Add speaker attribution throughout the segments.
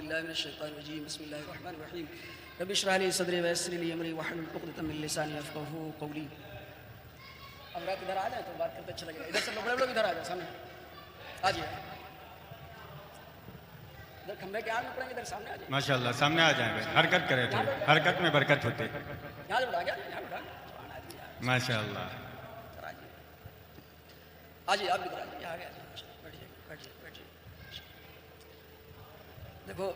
Speaker 1: باللہ من الشیطان الرجیم بسم اللہ الرحمن الرحیم رب اشرح لي صدری ویسر لي امری واحلل عقدۃ من لسانی یفقهوا قولی. اب رات ادھر آ جائیں تو بات کرتے اچھا لگے گا. ادھر سے بڑے لوگ ادھر آ جائیں سامنے آ جائیں. ادھر کھمبے کے آگ میں پڑیں گے, ادھر سامنے آ جائیں.
Speaker 2: ماشاء اللہ سامنے آ جائیں گے, حرکت کرے تھے, حرکت میں برکت ہوتے.
Speaker 1: یہاں سے بڑھا گیا, یہاں بڑھا
Speaker 2: ماشاء اللہ.
Speaker 1: آ جائیے آپ بھی ادھر آ جائیے, آ گیا بیٹھیے بیٹھیے بیٹھیے. دیکھو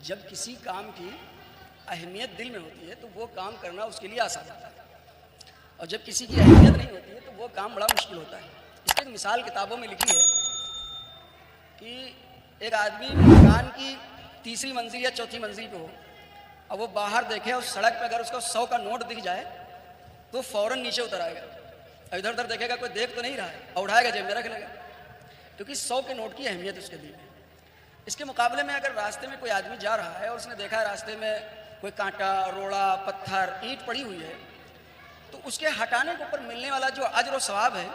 Speaker 1: جب کسی کام کی اہمیت دل میں ہوتی ہے تو وہ کام کرنا اس کے لیے آسان ہوتا ہے, اور جب کسی کی اہمیت نہیں ہوتی ہے تو وہ کام بڑا مشکل ہوتا ہے. اس کی ایک مثال کتابوں میں لکھی ہے کہ ایک آدمی مکان کی تیسری منزل یا چوتھی منزل پہ ہو, اور وہ باہر دیکھے اور سڑک پہ اگر اس کو 100 کا نوٹ دکھ جائے تو فوراً نیچے اتر آئے گا. ادھر ادھر دیکھے گا کوئی دیکھ تو نہیں رہا ہے, اور اٹھائے گا جیب میں رکھ لے گا, کیونکہ 100 کے نوٹ کی اہمیت اس کے دل میں. اس کے مقابلے میں اگر راستے میں کوئی آدمی جا رہا ہے اور اس نے دیکھا راستے میں کوئی کانٹا, روڑا, پتھر, اینٹ پڑی ہوئی ہے, تو اس کے ہٹانے کے اوپر ملنے والا جو اجر و ثواب ہے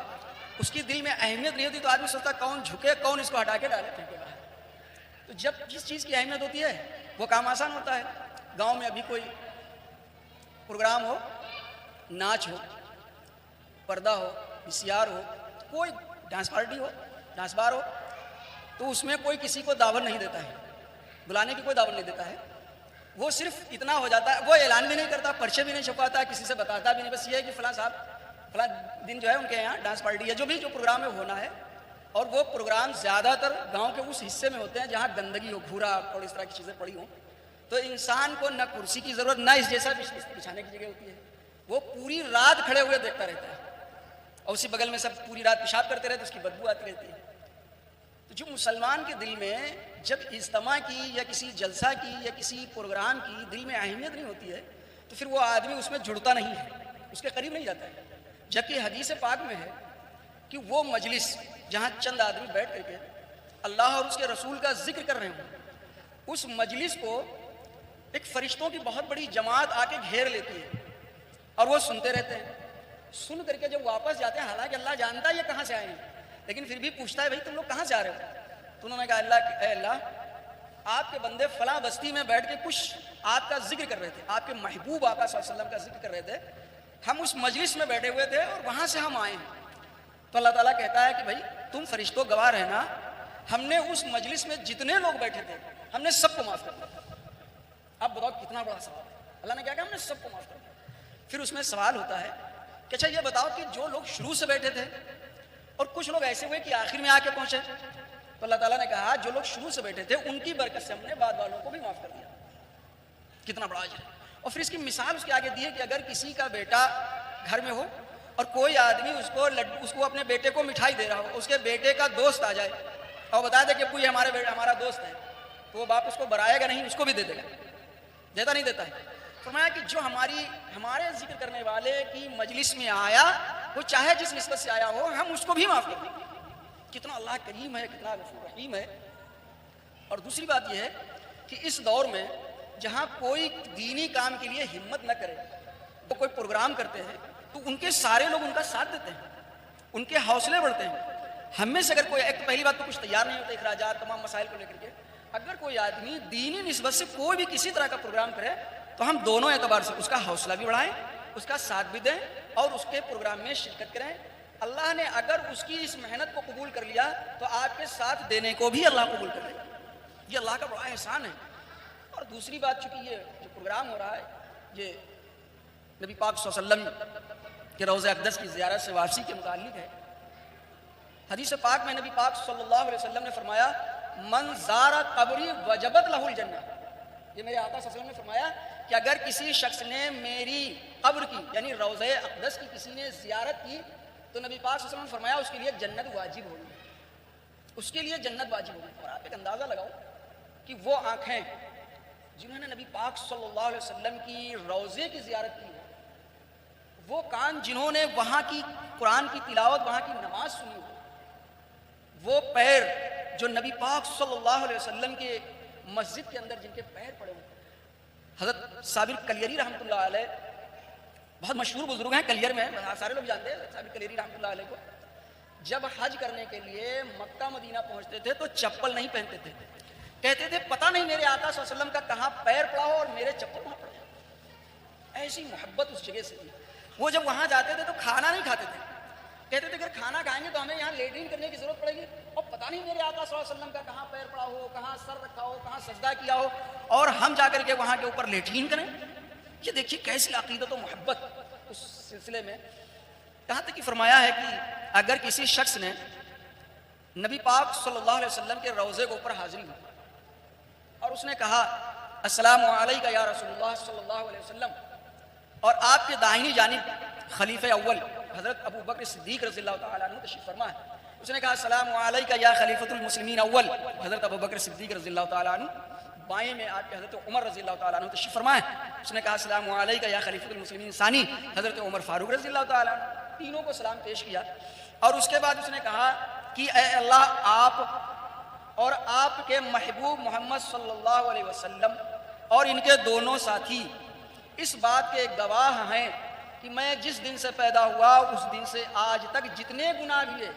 Speaker 1: اس کی دل میں اہمیت نہیں ہوتی, تو آدمی سوچتا کون جھکے, کون اس کو ہٹا کے ڈالے پھینکے باہر. تو جب جس چیز کی اہمیت ہوتی ہے وہ کام آسان ہوتا ہے. گاؤں میں ابھی کوئی پروگرام ہو, ناچ ہو, پردہ ہو, بسیار ہو, کوئی ڈانس پارٹی ہو, ڈانس بار ہو, تو اس میں کوئی کسی کو دعوت نہیں دیتا ہے, بلانے کی کوئی دعوت نہیں دیتا ہے. وہ صرف اتنا ہو جاتا ہے, وہ اعلان بھی نہیں کرتا, پرچے بھی نہیں چھپاتا, کسی سے بتاتا بھی نہیں, بس یہ ہے کہ فلاں صاحب فلاں دن جو ہے ان کے یہاں ڈانس پارٹی ہے, جو بھی جو پروگرام میں ہونا ہے. اور وہ پروگرام زیادہ تر گاؤں کے اس حصے میں ہوتے ہیں جہاں گندگی ہو, گھورا اور اس طرح کی چیزیں پڑی ہوں. تو انسان کو نہ کرسی کی ضرورت, نہ اس جیسا بچھانے کی جگہ ہوتی ہے. وہ پوری رات کھڑے ہوئے دیکھتا رہتا ہے, اور اسی بغل میں سب پوری رات پیشاب کرتے رہتے, اس کی بدبو آتی رہتی ہے. تو جو مسلمان کے دل میں جب اجتماع کی یا کسی جلسہ کی یا کسی پروگرام کی دل میں اہمیت نہیں ہوتی ہے تو پھر وہ آدمی اس میں جڑتا نہیں ہے, اس کے قریب نہیں جاتا ہے. جبکہ حدیث پاک میں ہے کہ وہ مجلس جہاں چند آدمی بیٹھ کر کے اللہ اور اس کے رسول کا ذکر کر رہے ہوں, اس مجلس کو ایک فرشتوں کی بہت بڑی جماعت آ کے گھیر لیتی ہے, اور وہ سنتے رہتے ہیں. سن کر کے جب واپس جاتے ہیں, حالانکہ اللہ جانتا ہے یہ کہاں سے آئے ہیں, لیکن پھر بھی پوچھتا ہے بھائی تم لوگ کہاں سے آ رہے ہو؟ تو انہوں نے کہا اے اللہ, آپ کے بندے فلاں بستی میں بیٹھ کے کچھ آپ کا ذکر کر رہے تھے, آپ کے محبوب آقا صلی اللہ علیہ وسلم کا ذکر کر رہے تھے, ہم اس مجلس میں بیٹھے ہوئے تھے اور وہاں سے ہم آئے ہیں. تو اللہ تعالیٰ کہتا ہے کہ بھائی تم فرشتوں گواہ رہنا, ہم نے اس مجلس میں جتنے لوگ بیٹھے تھے ہم نے سب کو معاف کر دیا. اب بتاؤ کتنا بڑا سوال ہے. اللہ نے کیا کہا, ہم نے سب کو معاف کر دیا. پھر اس میں سوال ہوتا ہے کہ اچھا یہ بتاؤ کہ جو لوگ شروع سے بیٹھے تھے اور کچھ لوگ ایسے ہوئے کہ آخر میں آ کے پہنچے, تو اللہ تعالیٰ نے کہا جو لوگ شروع سے بیٹھے تھے ان کی برکت سے ہم نے بعد والوں کو بھی معاف کر دیا. کتنا بڑا اجر ہے. اور پھر اس کی مثال اس کے آگے دی ہے کہ اگر کسی کا بیٹا گھر میں ہو اور کوئی آدمی اس کو اپنے بیٹے کو مٹھائی دے رہا ہو, اس کے بیٹے کا دوست آ جائے اور بتا دے کہ ابو یہ ہمارا دوست ہے, تو وہ باپ اس کو برائے گا نہیں, اس کو بھی دے دے گا. دیتا نہیں دیتا ہے. فرمایا کہ جو ہمارے ذکر کرنے والے کی مجلس میں آیا, وہ چاہے جس نسبت سے آیا ہو, ہم اس کو بھی معاف کر دیں. کتنا اللہ کریم ہے, کتنا غفور رحیم ہے. اور دوسری بات یہ ہے کہ اس دور میں جہاں کوئی دینی کام کے لیے ہمت نہ کرے, وہ کوئی پروگرام کرتے ہیں تو ان کے سارے لوگ ان کا ساتھ دیتے ہیں, ان کے حوصلے بڑھتے ہیں. ہم میں سے اگر کوئی, ایک پہلی بات تو کچھ تیار نہیں ہوتا اخراجات تمام مسائل کو لے کر کے, اگر کوئی آدمی دینی نسبت سے کوئی بھی کسی طرح کا پروگرام کرے تو ہم دونوں اعتبار سے اس کا حوصلہ بھی بڑھائیں, اس کا ساتھ بھی دیں اور اس کے پروگرام میں شرکت کریں. اللہ نے اگر اس کی اس محنت کو قبول کر لیا تو آپ کے ساتھ دینے کو بھی اللہ قبول کر لے گا. یہ اللہ کا بڑا احسان ہے. اور دوسری بات, چونکہ یہ جو پروگرام ہو رہا ہے یہ نبی پاک صلی اللہ علیہ وسلم کے روضہ اقدس کی زیارت سے واپسی کے متعلق ہے. حدیث پاک میں نبی پاک صلی اللہ علیہ وسلم نے فرمایا من زار قبری وجبت لہ الجنہ. یہ میرے آقا صلی اللہ علیہ وسلم نے فرمایا کہ اگر کسی شخص نے میری قبر کی یعنی روضہ اقدس کی کسی نے زیارت کی تو نبی پاک صلی اللہ علیہ وسلم نے فرمایا اس کے لیے جنت واجب ہوگی, اس کے لیے جنت واجب ہوگی. اور آپ ایک اندازہ لگاؤ کہ وہ آنکھیں جنہوں نے نبی پاک صلی اللہ علیہ وسلم کی روضے کی زیارت کی, وہ کان جنہوں نے وہاں کی قرآن کی تلاوت, وہاں کی نماز سنی, وہ پیر جو نبی پاک صلی اللہ علیہ وسلم کے مسجد کے اندر جن کے پیر پڑے ہوئے. حضرت صابر کلیری رحمۃ اللہ علیہ بہت مشہور بزرگ ہیں کلیئر میں, سارے لوگ جانتے ہیں صابر کلیری رحمۃ اللہ علیہ کو. جب حج کرنے کے لیے مکہ مدینہ پہنچتے تھے تو چپل نہیں پہنتے تھے, کہتے تھے پتہ نہیں میرے آقا صلی اللہ علیہ وسلم کا کہاں پیر پڑا ہو اور میرے چپل وہاں پڑ جائے. ایسی محبت اس جگہ سے تھی. وہ جب وہاں جاتے تھے تو کھانا نہیں کھاتے تھے. کہتے تھے اگر کھانا کھائیں گے تو ہمیں یہاں لیٹرین کرنے کی ضرورت پڑے گی, اور پتہ نہیں میرے آقا صلی اللہ علیہ وسلم کا کہاں پیر پڑا ہو, کہاں سر رکھا ہو, کہاں سجدہ کیا ہو, اور ہم جا کر کے وہاں کے اوپر لیٹرین کریں. یہ دیکھیے کیسی عقیدت و محبت اس سلسلے میں. کہاں تک کہ فرمایا ہے کہ اگر کسی شخص نے نبی پاک صلی اللہ علیہ وسلم کے روضے کے اوپر حاضری ہوئی اور اس نے کہا السلام علیکہ یا رسول اللہ صلی اللہ علیہ وسلم, اور آپ کے داہنی جانب خلیفہ اول حضرت ابو بکر صدیق رضی اللہ تعالیٰ عنہ تشریف فرما ہے. اس نے کہا السلام علیکہ یا خلیفۃ المسلمین اول حضرت ابو بکر صدیق رضی اللہ تعالیٰ عنہ. بائیں میں آپ کے حضرت عمر رضی اللہ تعالیٰ عنہ تشریف فرما ہے. اس نے کہا السلام علیکہ یا خلیفۃ المسلمین ثانی حضرت عمر فاروق رضی اللہ تعالیٰ عنہ. تینوں کو سلام پیش کیا, اور اس کے بعد اس نے کہا کہ اے اللہ, آپ اور آپ کے محبوب محمد صلی اللہ علیہ وسلم اور ان کے دونوں ساتھی اس بات کے گواہ ہیں کہ میں جس دن سے پیدا ہوا اس دن سے آج تک جتنے گناہ ہوئے,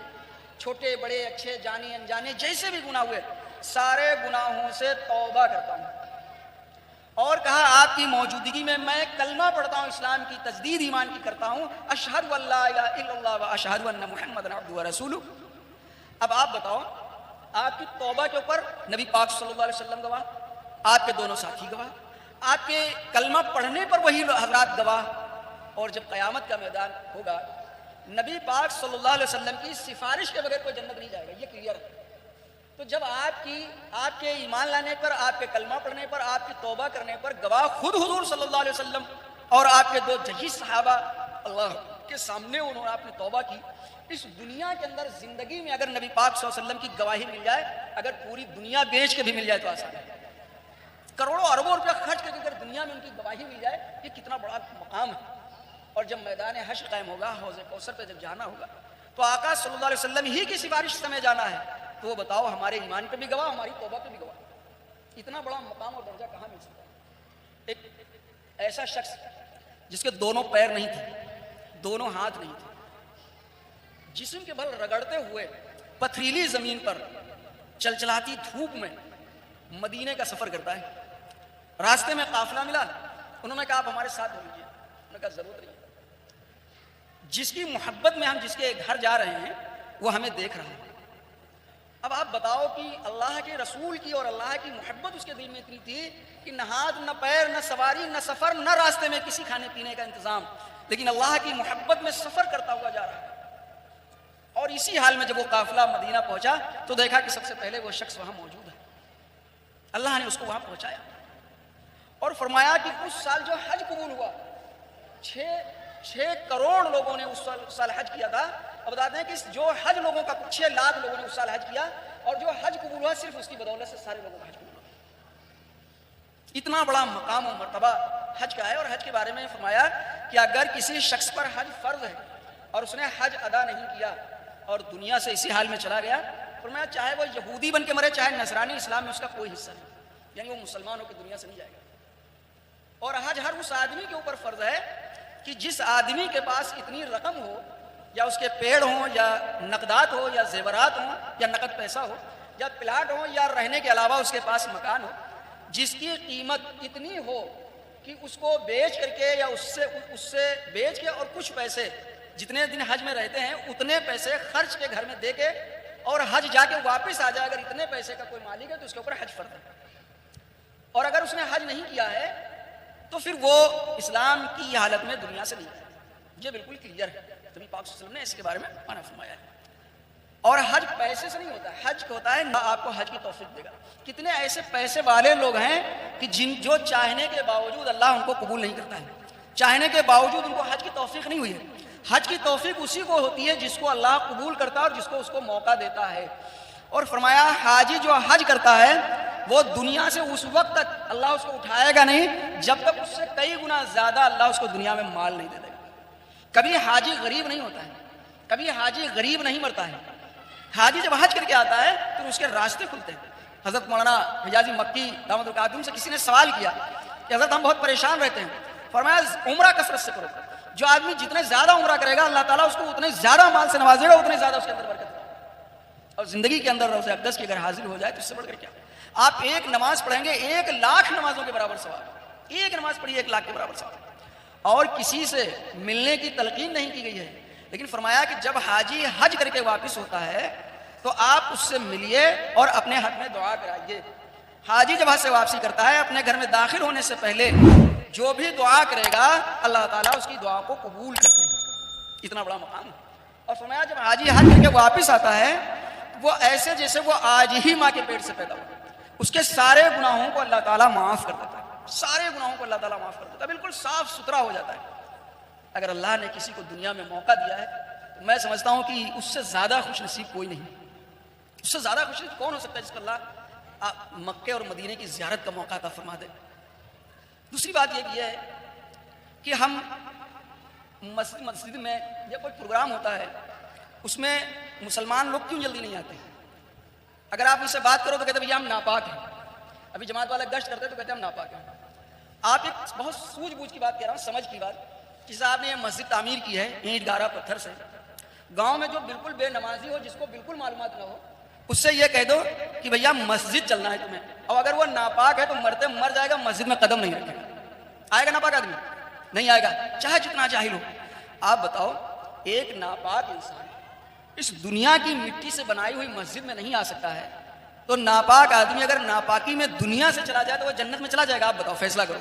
Speaker 1: چھوٹے بڑے اچھے جانے انجانے جیسے بھی گناہ ہوئے, سارے گناہوں سے توبہ کرتا ہوں. اور کہا آپ کی موجودگی میں میں کلمہ پڑھتا ہوں, اسلام کی تجدید ایمان کی کرتا ہوں, اشہد ان لا الہ الا اللہ و اشہد ان محمد عبدہ و رسولہ. اب آپ بتاؤ, آپ کی توبہ کے اوپر نبی پاک صلی اللہ علیہ وسلم گواہ, آپ کے دونوں ساتھی گواہ, آپ کے کلمہ پڑھنے پر وہی حضرات گواہ, اور جب قیامت کا میدان ہوگا نبی پاک صلی اللہ علیہ وسلم کی سفارش کے بغیر کوئی جنت نہیں جائے گا, یہ کلیئر ہے. تو جب آپ کے ایمان لانے پر, آپ کے کلمہ پڑھنے پر, آپ کی توبہ کرنے پر گواہ خود حضور صلی اللہ علیہ وسلم اور آپ کے دو جہیز صحابہ اللہ کے سامنے انہوں نے آپ نے توبہ کی, اس دنیا کے اندر زندگی میں اگر نبی پاک صلی اللہ علیہ وسلم کی گواہی مل جائے, اگر پوری دنیا بیچ کے بھی مل جائے تو آسان ہے. کروڑوں اربوں روپیہ خرچ کر کے اگر دنیا میں ان کی گواہی مل جائے, یہ کتنا بڑا مقام ہے. اور جب میدان حشر قائم ہوگا, حوض کوثر پہ جب جانا ہوگا, تو آقا صلی اللہ علیہ وسلم ہی کی سفارش سے ہمیں جانا ہے, تو وہ بتاؤ ہمارے ایمان پہ بھی گواہ, ہماری توبہ پہ بھی گواہ. اتنا بڑا مقام اور درجہ کہاں مل سکتا ہے؟ ایک ایسا شخص جس کے دونوں پیر نہیں تھے, دونوں ہاتھ نہیں تھے, جسم کے بل رگڑتے ہوئے پتھریلی زمین پر چلچلاتی دھوپ میں مدینے کا سفر کرتا ہے. راستے میں قافلہ ملا, انہوں نے کہا آپ ہمارے ساتھ ہو لیجیے. انہوں نے کہا ضرورت نہیں. جس کی محبت میں ہم جس کے گھر جا رہے ہیں وہ ہمیں دیکھ رہا ہے. اب آپ بتاؤ کہ اللہ کے رسول کی اور اللہ کی محبت اس کے دل میں اتنی تھی کہ نہ ہاتھ نہ پیر نہ سواری نہ سفر نہ راستے میں کسی کھانے پینے کا انتظام, لیکن اللہ کی محبت میں سفر کرتا ہوا جا رہا ہے. اور اسی حال میں جب وہ قافلہ مدینہ پہنچا تو دیکھا کہ سب سے پہلے وہ شخص وہاں موجود ہے. اللہ نے اس کو وہاں پہنچایا اور فرمایا کہ اس سال جو حج قبول ہوا, 6 کروڑ لوگوں نے اس سال حج کیا تھا. اور بتاتے ہیں کہ جو حج لوگوں کا 6 لاکھ لوگوں نے اس سال حج کیا, اور جو حج قبول ہوا صرف اس کی بدولت سے سارے لوگوں کا حج قبول ہوا. اتنا بڑا مقام و مرتبہ حج کا ہے. اور حج کے بارے میں فرمایا کہ اگر کسی شخص پر حج فرض ہے اور اس نے حج ادا نہیں کیا اور دنیا سے اسی حال میں چلا گیا, فرمایا چاہے وہ یہودی بن کے مرے چاہے نصرانی, اسلام میں اس کا کوئی حصہ نہیں, یعنی وہ مسلمان ہو کے دنیا سے نہیں جائے گا. اور حج ہر اس آدمی کے اوپر فرض ہے کہ جس آدمی کے پاس اتنی رقم ہو, یا اس کے پیڑ ہوں یا نقدات ہو یا زیورات ہوں یا نقد پیسہ ہو یا پلاٹ ہو یا رہنے کے علاوہ اس کے پاس مکان ہو, جس کی قیمت اتنی ہو کہ اس کو بیچ کر کے یا اس سے بیچ کے اور کچھ پیسے جتنے دن حج میں رہتے ہیں اتنے پیسے خرچ کے گھر میں دے کے اور حج جا کے واپس آ جائے, اگر اتنے پیسے کا کوئی مالک ہے تو اس کے اوپر حج فرض ہے. اور اگر اس نے حج نہیں کیا ہے تو پھر وہ اسلام کی حالت میں دنیا سے نہیں ہے. یہ بالکل کلیئر ہے. نبی پاک صلی اللہ علیہ وسلم نے اس کے بارے میں منع فرمایا ہے. اور حج پیسے سے نہیں ہوتا, حج ہوتا ہے نہ آپ کو حج کی توفیق دے گا. کتنے ایسے پیسے والے لوگ ہیں کہ جو چاہنے کے باوجود اللہ ان کو قبول نہیں کرتا ہے, چاہنے کے باوجود ان کو حج کی توفیق نہیں ہوئی ہے. حج کی توفیق اسی کو ہوتی ہے جس کو اللہ قبول کرتا ہے اور جس کو اس کو موقع دیتا ہے. اور فرمایا حاجی جو حج کرتا ہے وہ دنیا سے اس وقت تک اللہ اس کو اٹھائے گا نہیں جب تک اس سے کئی گنا زیادہ اللہ اس کو دنیا میں مال نہیں دے دے گا. کبھی حاجی غریب نہیں ہوتا ہے, کبھی حاجی غریب نہیں مرتا ہے. حاجی جب حج کر کے آتا ہے تو اس کے راستے کھلتے ہیں. حضرت مولانا حجازی مکی دامت القادم سے کسی نے سوال کیا کہ حضرت ہم بہت پریشان رہتے ہیں. فرمایا عمرہ کثرت سے کرو, جو آدمی جتنے زیادہ عمرہ کرے گا اللہ تعالیٰ اس کو اتنے زیادہ مال سے نوازے گا, اتنے زیادہ اس کے اندر برکت. اور زندگی کے اندر روضہ اقدس کی اگر حاضر ہو جائے تو اس سے بڑھ کر کیا. آپ ایک نماز پڑھیں گے 1,00,000 نمازوں کے برابر ثواب، ایک نماز پڑھی 1,00,000 کے برابر ثواب، اور کسی سے ملنے کی تلقین نہیں کی گئی ہے، لیکن فرمایا کہ جب حاجی حج کر کے واپس ہوتا ہے تو آپ اس سے ملیے اور اپنے حق میں دعا کرائیے۔ حاجی جب حج سے واپسی کرتا ہے اپنے گھر میں داخل ہونے سے پہلے جو بھی دعا کرے گا اللہ تعالیٰ اس کی دعا کو قبول کرتے ہیں، اتنا بڑا مقام ہے۔ اور فرمایا جب حاجی حج کر کے واپس آتا ہے وہ ایسے جیسے وہ آج ہی ماں کے پیٹ سے پیدا ہوا، اس کے سارے گناہوں کو اللہ تعالیٰ معاف کر دیتا ہے، سارے گناہوں کو اللہ تعالیٰ معاف کر دیتا ہے، بالکل صاف ستھرا ہو جاتا ہے۔ اگر اللہ نے کسی کو دنیا میں موقع دیا ہے تو میں سمجھتا ہوں کہ اس سے زیادہ خوش نصیب کوئی نہیں، اس سے زیادہ خوش نصیب کون ہو سکتا ہے جس کو اللہ مکے اور مدینے کی زیارت کا موقع عطا فرما دے۔ دوسری بات یہ بھی ہے کہ ہم مسجد میں یا کوئی پروگرام ہوتا ہے اس میں مسلمان لوگ کیوں جلدی نہیں آتے؟ اگر آپ ان سے بات کرو تو کہتے ہیں بھیا ہم ناپاک ہیں، ابھی جماعت والے گشت کرتے تو کہتے ہیں ہم ناپاک ہیں۔ آپ ایک بہت سوجھ بوجھ کی بات کہہ رہا ہوں، سمجھ کی بات، جسے آپ نے یہ مسجد تعمیر کی ہے اینٹ گارا پتھر سے، گاؤں میں جو بالکل بے نمازی ہو جس کو بالکل معلومات نہ ہو اس سے یہ کہہ دو کہ بھیا مسجد چلنا ہے تمہیں، اور اگر وہ ناپاک ہے تو مرتے مر جائے گا، مسجد میں قدم نہیں رکھے گا۔ آئے گا ناپاک آدمی؟ نہیں آئے گا، چاہے جتنا جاہل ہو۔ آپ بتاؤ ایک ناپاک انسان اس دنیا کی مٹی سے بنائی ہوئی مسجد میں نہیں آ سکتا ہے تو ناپاک آدمی اگر ناپاکی میں دنیا سے چلا جائے تو وہ جنت میں چلا جائے گا؟ آپ بتاؤ، فیصلہ کرو۔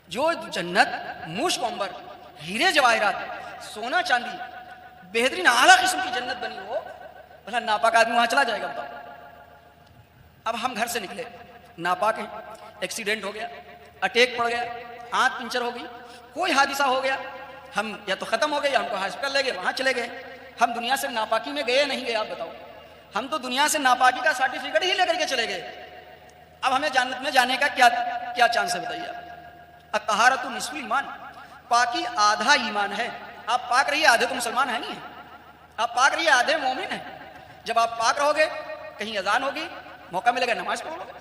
Speaker 1: جو جنت مشک و عنبر، ہیرے جواہرات، سونا چاندی، بہترین اعلیٰ قسم کی جنت بنی ہو، بھلا ناپاک آدمی وہاں چلا جائے گا؟ بتاؤ۔ اب ہم گھر سے نکلے، ناپاک ہیں، ایکسیڈنٹ ہو گیا، اٹیک پڑ گیا، آنکھ پنچر ہو گئی، کوئی حادثہ ہو گیا، ہم یا تو ختم ہو گئے یا ہم کو ہاسپٹل لے گئے، وہاں چلے گئے۔ ہم دنیا سے ناپاکی میں گئے نہیں گئے؟ آپ بتاؤ۔ ہم تو دنیا سے ناپاکی کا سرٹیفکیٹ ہی لے کر کے چلے گئے، اب ہمیں جنت میں جانے کا کیا چانس ہے بتائیے؟ الطہارۃ نصف ایمان، پاکی آدھا ایمان ہے۔ آپ پاک رہیے، آدھے تو مسلمان ہیں نہیں، آپ پاک رہیے، آدھے مومن ہیں۔ جب آپ پاک رہو گے، کہیں اذان ہوگی، موقع ملے گا نماز پڑھو گے،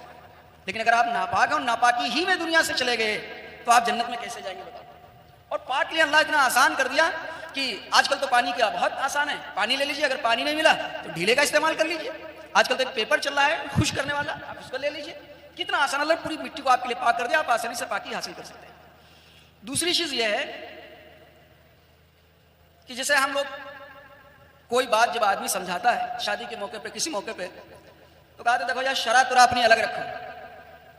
Speaker 1: لیکن اگر آپ ناپاک ہیں اور ناپاکی ہی میں دنیا سے چلے گئے تو آپ جنت میں کیسے جائیں گے بتاؤ؟ اور پاک لیے اللہ اتنا آسان کر دیا کہ آج کل تو پانی کا بہت آسان ہے، پانی لے لیجیے، اگر پانی نہیں ملا تو ڈھیلے کا استعمال کر لیجیے، آج کل تو ایک پیپر چل رہا ہے خشک کرنے والا، آپ اس کو لے لیجیے، کتنا آسان، اللہ پوری مٹی کو آپ کے لیے پاک کر دیا، آپ آسانی سے پاکی حاصل کر سکتے ہیں۔ دوسری چیز یہ ہے کہ جیسے ہم لوگ کوئی بات جب آدمی سمجھاتا ہے شادی کے موقع پہ، کسی موقع پہ، تو کہتے ہیں دیکھو یار شرع ترا اپنی الگ رکھو،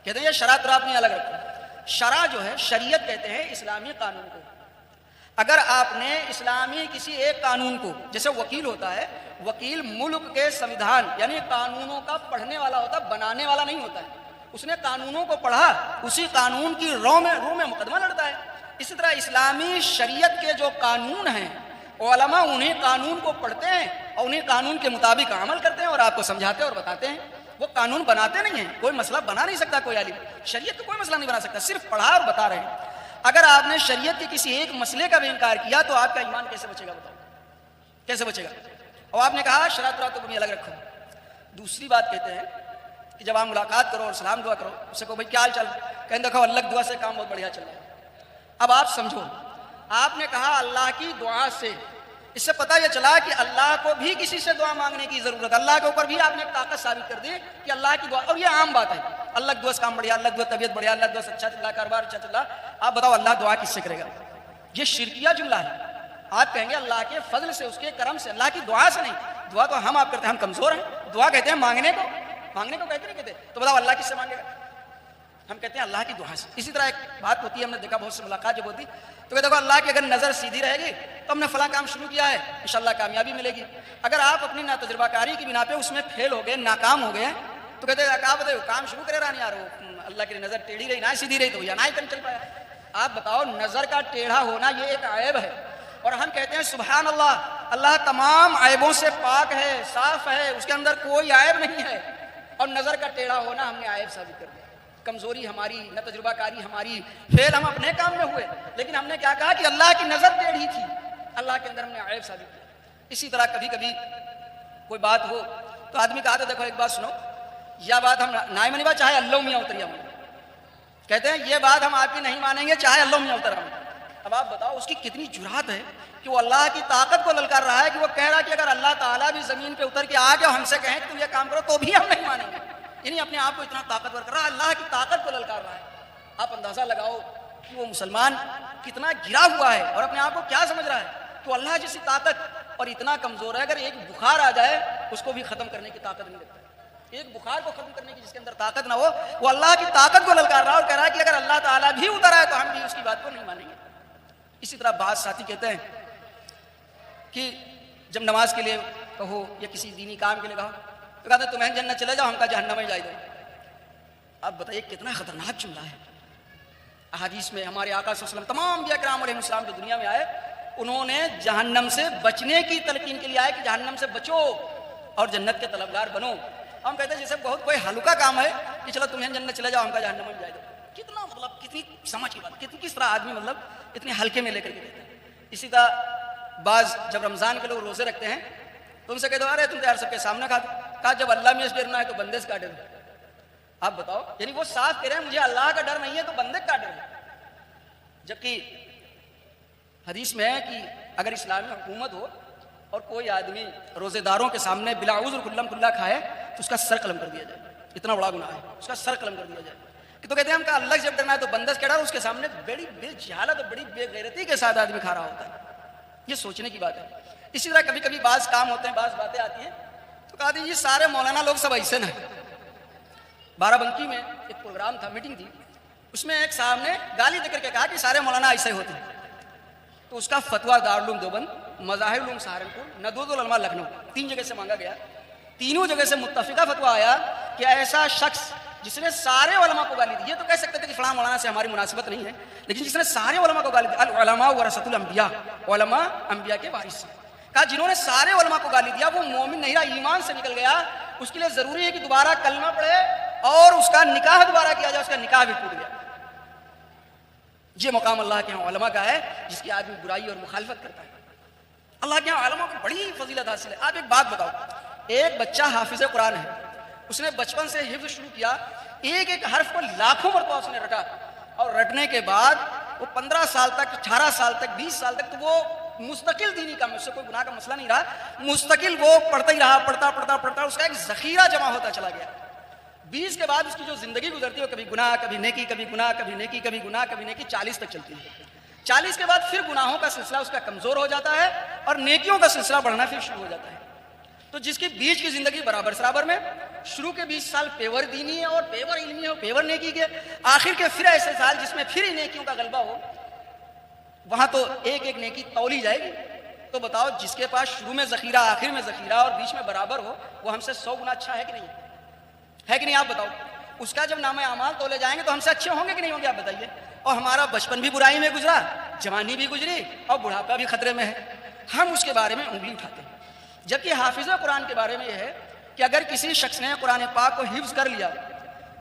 Speaker 1: کہتے ہیں یہ شرع ترا اپنی الگ رکھو۔ شرع جو ہے شریعت کہتے ہیں اسلامی قانون کو، اگر آپ نے اسلامی کسی ایک قانون کو، جیسے وکیل ہوتا ہے، وکیل ملک کے سمویدھان یعنی قانونوں کا پڑھنے والا ہوتا ہے، بنانے والا نہیں ہوتا ہے، اس نے قانونوں کو پڑھا، اسی قانون کی رو میں مقدمہ لڑتا ہے۔ اسی طرح اسلامی شریعت کے جو قانون ہیں علماء انہیں قانون کو پڑھتے ہیں اور انہیں قانون کے مطابق عمل کرتے ہیں اور آپ کو سمجھاتے اور بتاتے ہیں، وہ قانون بناتے نہیں ہیں، کوئی مسئلہ بنا نہیں سکتا کوئی عالم، شریعت کا کوئی مسئلہ نہیں بنا سکتا، صرف پڑھا اور بتا رہے ہیں۔ اگر آپ نے شریعت کے کسی ایک مسئلے کا بھی انکار کیا تو آپ کا ایمان کیسے بچے گا بتاؤ؟ کیسے بچے گا؟ اور آپ نے کہا شرع ترا تو اپنی الگ رکھو۔ دوسری بات کہتے ہیں کہ جب آپ ملاقات کرو اور سلام دعا کرو، اس سے کہو بھائی کیا حال چال، کہیں دیکھو اللہ کی دعا سے کام بہت بڑھیا چل رہا ہے۔ اب آپ سمجھو، آپ نے کہا اللہ کی دعا سے، اس سے پتہ یہ چلا کہ اللہ کو بھی کسی سے دعا مانگنے کی ضرورت، اللہ کے اوپر بھی آپ نے طاقت ثابت کر دی کہ اللہ کی دعا، اور یہ عام بات ہے، اللہ کی دعا سے کام بڑھیا، اللہ کی دعا طبیعت بڑھیا، اللہ کی دعا سے اچھا چل رہا، کاروبار اچھا چل رہا۔ آپ بتاؤ اللہ دعا کس سے کرے گا؟ یہ شرکیہ جملہ ہے۔ آپ کہیں گے اللہ کے فضل سے، اس کے کرم سے، اللہ کی دعا سے نہیں، دعا تو ہم آپ کرتے ہیں، ہم کمزور ہیں، دعا کہتے ہیں مانگنے کو کہتے نہیں کہتے، تو بتاؤ اللہ کس سے مانگے گا؟ ہم کہتے ہیں اللہ کی دعا سے۔ اسی طرح ایک بات ہوتی ہے، ہم نے دیکھا بہت سے ملاقات جب ہوتی تو کہتے ہیں اللہ کی اگر نظر سیدھی رہے گی تو ہم نے فلاں کام شروع کیا ہے، انشاءاللہ کامیابی ملے گی۔ اگر آپ اپنی ناتجربہ کاری کی بنا پہ اس میں فیل ہو گئے، ناکام ہو گئے تو کہتے ہیں آپ بتائیے کام شروع کرے رہا نہیں، یار اللہ کی نظر ٹیڑھی رہی، نہ سیدھی رہی تو یا نہ ہی کم چل پایا۔ آپ بتاؤ نظر کا ٹیڑھا ہونا یہ ایک عیب ہے، اور ہم کہتے ہیں سبحان اللہ، اللہ تمام عیبوں سے پاک ہے، صاف ہے، اس کے اندر کوئی عیب نہیں ہے، اور نظر کا ٹیڑھا ہونا ہم نے عیب ثابت کر دیا۔ کمزوری ہماری، نہ تجربہ کاری ہماری، فیل ہم اپنے کام میں ہوئے، لیکن ہم نے کیا کہا کہ اللہ کی نظر ٹیڑھی تھی، اللہ کے اندر ہم نے عیب ثابت کیا۔ اسی طرح کبھی کبھی کوئی بات ہو تو آدمی کہا دیکھو ایک بات سنو، یہ بات ہم نہ منی بات چاہے اللہ میاں اتریا ہوں، کہتے ہیں یہ بات ہم آپ کی نہیں مانیں گے چاہے اللہ میاں اتر ہوں۔ اب آپ بتاؤ اس کی کتنی جرات ہے کہ وہ اللہ کی طاقت کو للکار رہا ہے، کہ وہ کہہ رہا ہے کہ اگر اللہ تعالیٰ بھی زمین پہ اتر کے آ کے ہم سے کہیں کہ تم یہ کام کرو تو بھی ہم نہیں مانیں گے۔ یعنی اپنے آپ کو اتنا طاقتور کر رہا ہے, اللہ کی طاقت کو للکار رہا ہے. آپ اندازہ لگاؤ کہ وہ مسلمان کتنا گرا ہوا ہے اور اپنے آپ کو کیا سمجھ رہا ہے. تو اللہ جیسی طاقت اور اتنا کمزور ہے, اگر ایک بخار آ جائے اس کو بھی ختم کرنے کی طاقت نہیں رکھتا. ایک بخار کو ختم کرنے کی جس کے اندر طاقت نہ ہو, وہ اللہ کی طاقت کو للکار رہا اور کہہ رہا ہے کہ اگر اللہ تعالیٰ بھی اتر آئے تو ہم بھی اس کی بات کو نہیں مانیں گے. اسی طرح بعض ساتھی کہتے ہیں کہ جب نماز کے لیے کہو یا کسی دینی کام کے لیے کہو تو کہتے ہیں تمہیں جنت چلے جاؤ, ہم کا جہنم میں جائے دو. اب بتائیے کتنا خطرناک جملہ ہے. احادیث میں ہمارے آقا صلی اللہ علیہ وسلم تمام انبیاء کرام علیہ السلام جو دنیا میں آئے, انہوں نے جہنم سے بچنے کی تلقین کے لیے آئے کہ جہنم سے بچو اور جنت کے طلبگار بنو. ہم کہتے ہیں جیسے بہت کوئی ہلکا کام ہے کہ چلو تمہیں جنت چلے جاؤ, ہم کا جہنم میں جائے دو. کتنا مطلب کتنی سمجھ کی بات, کس طرح آدمی مطلب اتنے ہلکے میں لے کر کے کہتے ہیں. اسی طرح بعض جب رمضان کے لوگ روزے رکھتے ہیں تو ان سے کہتے ہیں ارے تم تو یار سب کے سامنے کھاتے, کہا جب اللہ میں ڈرنا ہے تو بندے سے کا ڈر ہے. آپ بتاؤ, یعنی وہ صاف کہہ رہے ہیں مجھے اللہ کا ڈر نہیں ہے تو بندے کا ڈر ہے. جبکہ حدیث میں ہے کہ اگر اسلامی حکومت ہو اور کوئی آدمی روزے داروں کے سامنے بلا عذر کلم کلا کھائے تو اس کا سر قلم کر دیا جائے. اتنا بڑا گناہ ہے, اس کا سر قلم کر دیا جائے. کہ تو کہتے ہیں ہم کا اللہ سے جب ڈرنا ہے تو بندش کا ڈر, اس کے سامنے بڑی بے جہالت اور بڑی بے غیرتی کے ساتھ آدمی کھا رہا ہوتا ہے. یہ سوچنے کی بات ہے. اسی طرح کبھی کبھی بعض کام ہوتے ہیں, بعض باتیں آتی ہیں تو کہا یہ سارے مولانا لوگ سب ایسے نہ. بارہ بنکی میں ایک پروگرام تھا, میٹنگ تھی, اس میں ایک صاحب نے گالی دے کر کے کہا کہ سارے مولانا ایسے ہوتے ہیں. تو اس کا فتویٰ دارالعلوم دیوبند, مظاہر العلوم سہارنپور, ندوۃ العلماء لکھنؤ, 3 جگہ سے مانگا گیا. تینوں جگہ سے متفقہ فتویٰ آیا کہ ایسا شخص جس نے سارے علماء کو گالی دی, یہ تو کہہ سکتے تھے کہ فلاں مولانا سے ہماری مناسبت نہیں ہے, لیکن جس نے سارے علماء کو گالی دی, العلماء ورثۃ الانبیاء, علماء انبیاء کے وارث ہیں. کہا جنہوں نے سارے علماء کو گالی دیا وہ مومن نہیں رہا, ایمان سے نکل گیا. اس کے لیے ضروری ہے کہ دوبارہ کلمہ پڑھے اور اس کا نکاح دوبارہ کیا جائے, اس کا نکاح بھی ٹوٹ گیا. یہ مقام اللہ کے یہاں علماء کا ہے جس کی آدمی برائی اور مخالفت کرتا ہے. اللہ کے یہاں علماء کو بڑی فضیلت حاصل ہے. آپ ایک بات بتاؤ, ایک بچہ حافظ قرآن ہے, اس نے بچپن سے حفظ شروع کیا, ایک ایک حرف کو لاکھوں مرتبہ اس نے رٹا, اور رٹنے کے بعد وہ 15 سال تک, 18 سال تک, 20 سال تک تو وہ مستقل دینی کام, اس سے کوئی گناہ کا مسئلہ نہیں رہا, مستقل وہ پڑھتا ہی رہا, پڑھتا اس کا ایک ذخیرہ جمع ہوتا چلا گیا. 20 کے بعد اس کی جو زندگی گزرتی ہے وہ کبھی گناہ, کبھی نیکی, کبھی گناہ, کبھی نیکی, کبھی گناہ, کبھی نیکی, 40 تک چلتی ہے. 40 کے بعد پھر گناہوں کا سلسلہ اس کا کمزور ہو جاتا ہے اور نیکیوں کا سلسلہ بڑھنا پھر شروع ہو جاتا ہے. تو جس کی بیچ کی زندگی برابر سرابر میں, شروع کے 20 سال پیور دینی ہے اور پیور علمی ہے اور پیور نیکی کے, آخر کے پھر ایسے سال جس میں پھر نیکیوں کا غلبہ ہو, وہاں تو ایک ایک نیکی تولی جائے گی. تو بتاؤ جس کے پاس شروع میں ذخیرہ, آخر میں ذخیرہ اور بیچ میں برابر ہو, وہ ہم سے 100 گنا اچھا ہے کہ نہیں ہے کہ نہیں؟ آپ بتاؤ. اس کا جب نام اعمال تولے جائیں گے تو ہم سے اچھے ہوں گے کہ نہیں ہوں گے؟ آپ بتائیے. اور ہمارا بچپن بھی برائی میں گزرا, جوانی بھی گزری اور بڑھاپا بھی خطرے میں ہے, ہم اس کے بارے میں انگلی اٹھاتے ہیں. جبکہ حافظ قرآن کے بارے میں یہ ہے کہ اگر کسی شخص نے قرآن پاک کو حفظ کر لیا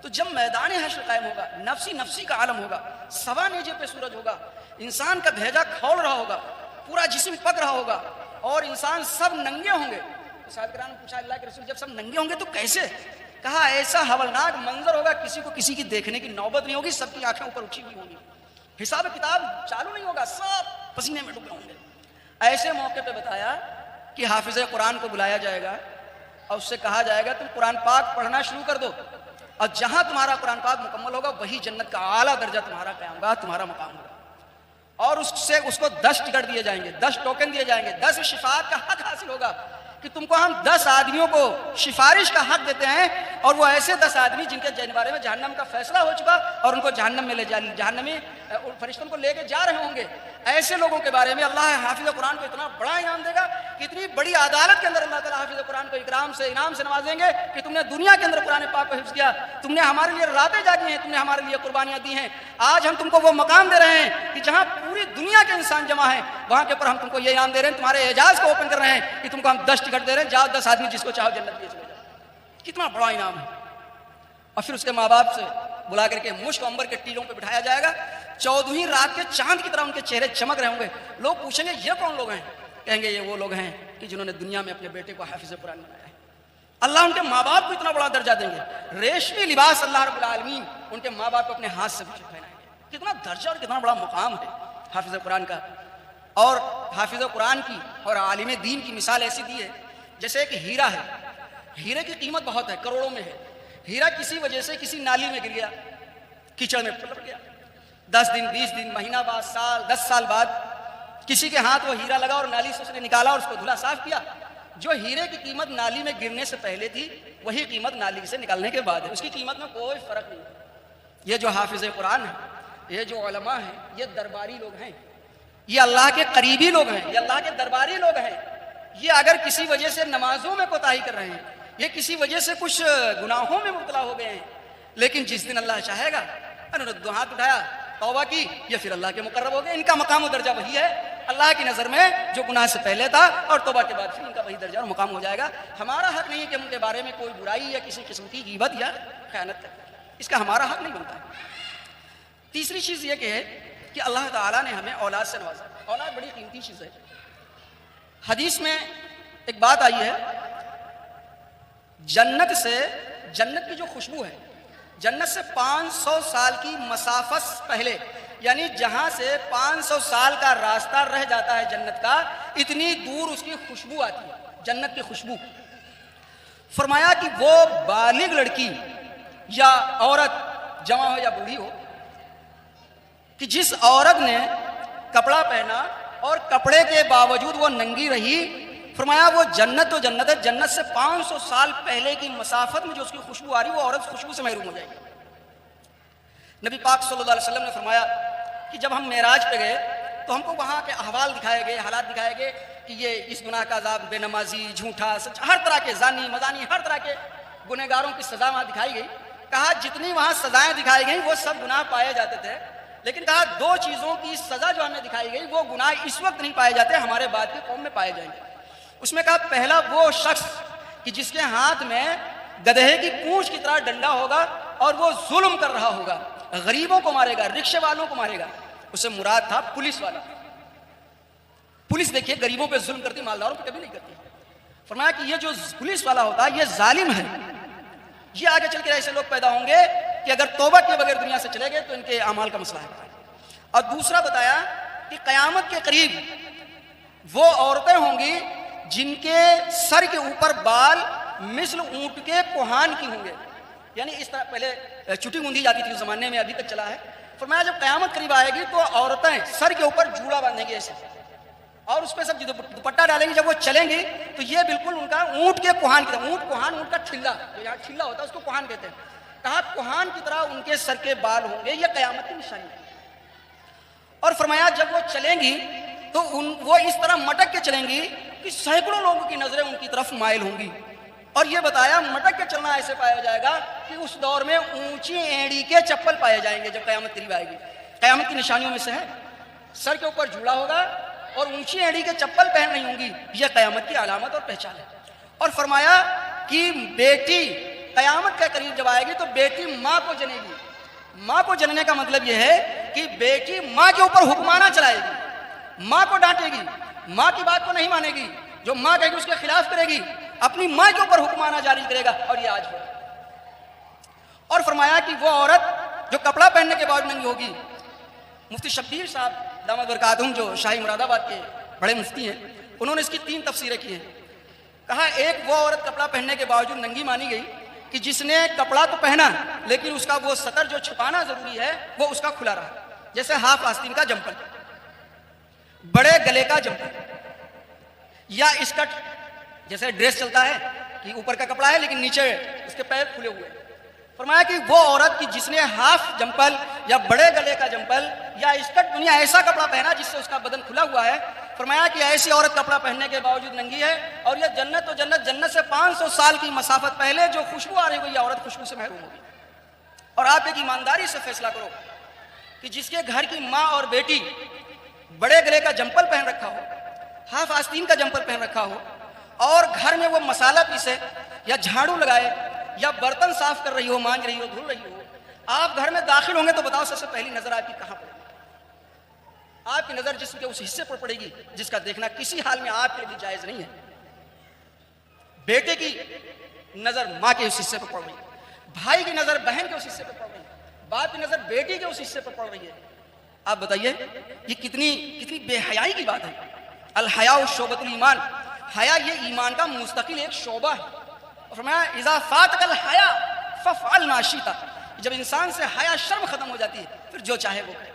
Speaker 1: تو جب میدان حشر قائم ہوگا, نفسی کا عالم ہوگا, سوا نیجے پہ سورج ہوگا, انسان کا بھیجا کھول رہا ہوگا, پورا جسم پک رہا ہوگا اور انسان سب ننگے ہوں گے. صاحب کرام نے پوچھا اللہ کے رسول جب سب ننگے ہوں گے تو کیسے؟ کہا ایسا ہولناک منظر ہوگا کسی کو کسی کی دیکھنے کی نوبت نہیں ہوگی, سب کی آنکھیں اوپر اٹھی ہوئی ہوں گی, حساب کتاب چالو نہیں ہوگا, سب پسینے میں ڈوبے ہوں گے. ایسے موقع پہ بتایا کہ حافظ قرآن کو بلایا جائے گا اور اس سے کہا جائے گا تم قرآن پاک پڑھنا شروع کر دو, اور جہاں تمہارا قرآن پاک مکمل ہوگا وہی جنت کا اعلیٰ درجہ تمہارا قیام گاہ, تمہارا مقام ہوگا. اور اس کو 10 ٹکٹ دیے جائیں گے, 10 ٹوکن دیے جائیں گے, 10 شفاعت کا حق حاصل ہوگا کہ تم کو ہم 10 آدمیوں کو سفارش کا حق دیتے ہیں, اور وہ ایسے 10 آدمی جن کے بارے میں جہنم کا فیصلہ ہو چکا اور ان کو جہنم میں جہنمی فرشتوں کو لے کے جا رہے ہوں گے, ایسے لوگوں کے بارے میں اللہ حافظ قرآن کو اتنا بڑا انعام دے گا کہ اتنی بڑی عدالت کے اندر اللہ تعالیٰ حافظ قرآن کو انعام سے نوازیں گے کہ تم نے دنیا کے اندر قرآن پاک کو حفظ کیا, تم نے ہمارے لیے راتیں جاگی ہیں, تم نے ہمارے لیے قربانیاں دی ہیں. آج ہم تم کو وہ مقام دے رہے ہیں کہ جہاں پوری دنیا کے انسان جمع ہیں, وہاں کے اوپر ہم تم کو یہ انعام دے رہے ہیں, تمہارے اعجاز کو اوپن کر رہے ہیں کہ تم کو ہم 10 ٹکٹ دے رہے ہیں, جاؤ 10 آدمی جس کو چاہو جنت دیے چلے جاؤ. کتنا بڑا انعام ہے. اور پھر اس کے ماں باپ سے بلا کر کے مشک عنبر کے ٹیلوں پہ بٹھایا جائے گا, 14ویں رات کے چاند کی طرح ان کے چہرے چمک رہے ہوں گے. لوگ پوچھیں گے یہ کون لوگ ہیں؟ کہیں گے یہ وہ لوگ ہیں کہ جنہوں نے دنیا میں اپنے بیٹے کو حافظ قرآن بنایا ہے. اللہ ان کے ماں باپ کو اتنا بڑا درجہ دیں گے, ریشمی لباس اللہ رب العالمین ان کے ماں باپ کو اپنے ہاتھ سے پہنائیں گے. کتنا درجہ اور کتنا بڑا مقام ہے حافظ قرآن کا. اور حافظ قرآن کی اور عالم دین کی مثال ایسی دی ہے جیسے ایک ہیرا ہے, ہیرے کی قیمت بہت ہے, کروڑوں میں ہے, ہیرا کسی وجہ سے کسی نالی میں گر گیا، کیچڑ میں پلٹ گیا، 10 دن 20 دن مہینہ بعد سال 10 سال بعد کسی کے ہاتھ وہ ہیرا لگا اور نالی سے اس نے نکالا اور اس کو دھلا صاف کیا. جو ہیرے کی قیمت نالی میں گرنے سے پہلے تھی وہی قیمت نالی سے نکالنے کے بعد ہے، اس کی قیمت میں کوئی فرق نہیں. یہ جو حافظ قرآن ہیں، یہ جو علماء ہیں، یہ درباری لوگ ہیں، یہ اللہ کے قریبی لوگ ہیں، یہ اللہ کے درباری لوگ ہیں. یہ اگر کسی وجہ سے نمازوں میں کوتاہی کر رہے ہیں، یہ کسی وجہ سے کچھ گناہوں میں مبتلا ہو گئے ہیں، لیکن جس دن اللہ چاہے گا انہوں نے دو ہاتھ اٹھایا، توبہ کی، یہ پھر اللہ کے مقرب ہو گئے. ان کا مقام و درجہ وہی ہے اللہ کی نظر میں جو گناہ سے پہلے تھا، اور توبہ کے بعد پھر ان کا وہی درجہ اور مقام ہو جائے گا. ہمارا حق نہیں ہے کہ ان کے بارے میں کوئی برائی یا کسی قسم کی غیبت یا خیانت کرے، اس کا ہمارا حق نہیں بنتا ہے. تیسری چیز یہ کہ اللہ تعالیٰ نے ہمیں اولاد سے نوازا. اولاد بڑی قیمتی چیز ہے. حدیث میں ایک بات آئی ہے، جنت کی جو خوشبو ہے، جنت سے 500 سال کی مسافت پہلے، یعنی جہاں سے 500 سال کا راستہ رہ جاتا ہے جنت کا، اتنی دور اس کی خوشبو آتی ہے، جنت کی خوشبو. فرمایا کہ وہ بالغ لڑکی یا عورت، جوان ہو یا بوڑھی ہو، کہ جس عورت نے کپڑا پہنا اور کپڑے کے باوجود وہ ننگی رہی، فرمایا وہ جنت تو جنت ہے، جنت سے 500 سال پہلے کی مسافت میں جو اس کی خوشبو آ رہی وہ عورت خوشبو سے محروم ہو جائے گی. نبی پاک صلی اللہ علیہ وسلم نے فرمایا کہ جب ہم معراج پہ گئے تو ہم کو وہاں کے احوال دکھائے گئے، حالات دکھائے گئے کہ یہ اس گناہ کا عذاب، بے نمازی، جھوٹا، سچ، ہر طرح کے زانی، مزانی، ہر طرح کے گنہگاروں کی سزا وہاں دکھائی گئی. کہا جتنی وہاں سزائیں دکھائی گئیں وہ سب گناہ پائے جاتے تھے، لیکن کہا 2 چیزوں کی سزا جو ہمیں دکھائی گئی وہ گناہ اس وقت نہیں پائے جاتے، ہمارے بعد کی قوم میں پائے جائیں گے. اس میں کہا پہلا وہ شخص کہ جس کے ہاتھ میں گدھے کی پونچھ کی طرح ڈنڈا ہوگا اور وہ ظلم کر رہا ہوگا، غریبوں کو مارے گا، رکشے والوں کو مارے گا. اس سے مراد تھا پولیس والا. پولیس دیکھیے غریبوں پہ ظلم کرتی، مالداروں پہ کبھی نہیں کرتی. فرمایا کہ یہ جو پولیس والا ہوتا ہے یہ ظالم ہے. یہ آگے چل کے ایسے لوگ پیدا ہوں گے کہ اگر توبہ کے بغیر دنیا سے چلے گئے تو ان کے اعمال کا مسئلہ ہے. اور دوسرا بتایا کہ قیامت کے قریب وہ عورتیں ہوں گی جن کے سر کے اوپر بال مثل اونٹ کے کوہان کی ہوں گے، یعنی اس طرح پہلے چٹی گوندھی جاتی تھی اس زمانے میں، ابھی تک چلا ہے. فرمایا جب قیامت قریب آئے گی تو عورتیں سر کے اوپر جوڑا باندھیں گی ایسے، اور اس پہ سب دوپٹہ ڈالیں گی. جب وہ چلیں گی تو یہ بالکل ان کا اونٹ کے کوہان کی طرح، اونٹ کا ٹھلا، جو یہاں ٹھلا ہوتا ہے اس کو کوہان کہتے ہیں. کہا کوہان کی طرح ان کے سر کے بال ہوں گے، یہ قیامت کی نشانی ہے. اور فرمایا جب وہ چلیں گی تو وہ اس طرح مٹک کے چلیں گی کہ سینکڑوں لوگوں کی نظریں ان کی طرف مائل ہوں گی. اور یہ بتایا مٹک کے چلنا ایسے پایا جائے گا کہ اس دور میں اونچی اینڑی کے چپل پائے جائیں گے. جب قیامت قریب آئے گی، قیامت کی نشانیوں میں سے ہے سر کے اوپر جھولا ہوگا اور اونچی اینڑی کے چپل پہن رہی ہوں گی، یہ قیامت کی علامت اور پہچان ہے. اور فرمایا کہ بیٹی قیامت کے قریب جب آئے گی تو بیٹی ماں کو جنے گی. ماں کو جننے کا مطلب یہ ہے کہ بیٹی ماں کے اوپر حکمانہ چلائے گی، ماں کو ڈانٹے گی، ماں کی بات کو نہیں مانے گی، جو ماں کہے گی اس کے خلاف کرے گی، اپنی ماں کے اوپر حکمانہ جاری کرے گا. اور یہ آج ہو. اور فرمایا کہ وہ عورت جو کپڑا پہننے کے بعد ننگی ہوگی. مفتی شبیر صاحب دامت برکاتہم جو شاہی مراد آباد کے بڑے مفتی ہیں، انہوں نے اس کی 3 تفسیریں کی ہیں. کہا ایک وہ عورت کپڑا پہننے کے باوجود ننگی مانی گئی کہ جس نے کپڑا تو پہنا لیکن اس کا وہ سطر جو چھپانا ضروری ہے وہ اس کا کھلا رہا، جیسے ہاف آستین کا جمپل، بڑے گلے کا جمپل، یا اسکرٹ، جیسے ڈریس چلتا ہے کہ اوپر کا کپڑا ہے لیکن نیچے اس کے پیر کھلے ہوئے. فرمایا کہ وہ عورت کی جس نے ہاف جمپل یا بڑے گلے کا جمپل یا اسکرٹ دنیا ایسا کپڑا پہنا جس سے اس کا بدن کھلا ہوا ہے، فرمایا کہ ایسی عورت کپڑا پہننے کے باوجود ننگی ہے. اور یہ جنت و جنت، جنت سے 500 سال کی مسافت پہلے جو خوشبو آ رہی ہوئی، یہ عورت خوشبو سے محروم ہوگی. اور آپ ایک ایمانداری سے فیصلہ کرو کہ جس کے گھر کی ماں اور بیٹی بڑے گلے کا جمپل پہن رکھا ہو، ہاف آستین کا جمپل پہن رکھا ہو، اور گھر میں وہ مسالہ پیسے یا جھاڑو لگائے یا برتن صاف کر رہی ہو، مانج رہی ہو، دھل رہی ہو، آپ گھر میں داخل ہوں گے تو بتاؤ سب سے پہلی نظر آپ کی کہاں پڑے گی؟ آپ کی نظر جسم کے اس حصے پر پڑے گی جس کا دیکھنا کسی حال میں آپ کے لیے جائز نہیں ہے. بیٹے کی نظر ماں کے اس حصے پر پڑ رہی ہے، بھائی کی نظر بہن کے اس حصے پر پڑ رہی ہے، باپ کی نظر بیٹی کے اس حصے پر پڑ رہی ہے. آپ بتائیے یہ کتنی بے حیائی کی بات ہے. الحیاء شعبۃ الایمان، حیا یہ ایمان کا مستقل ایک شعبہ ہے. اور فرمایا اذا فاتک الحیا ففعل ما شئت. جب انسان سے حیا شرم ختم ہو جاتی ہے پھر جو چاہے وہ کرے.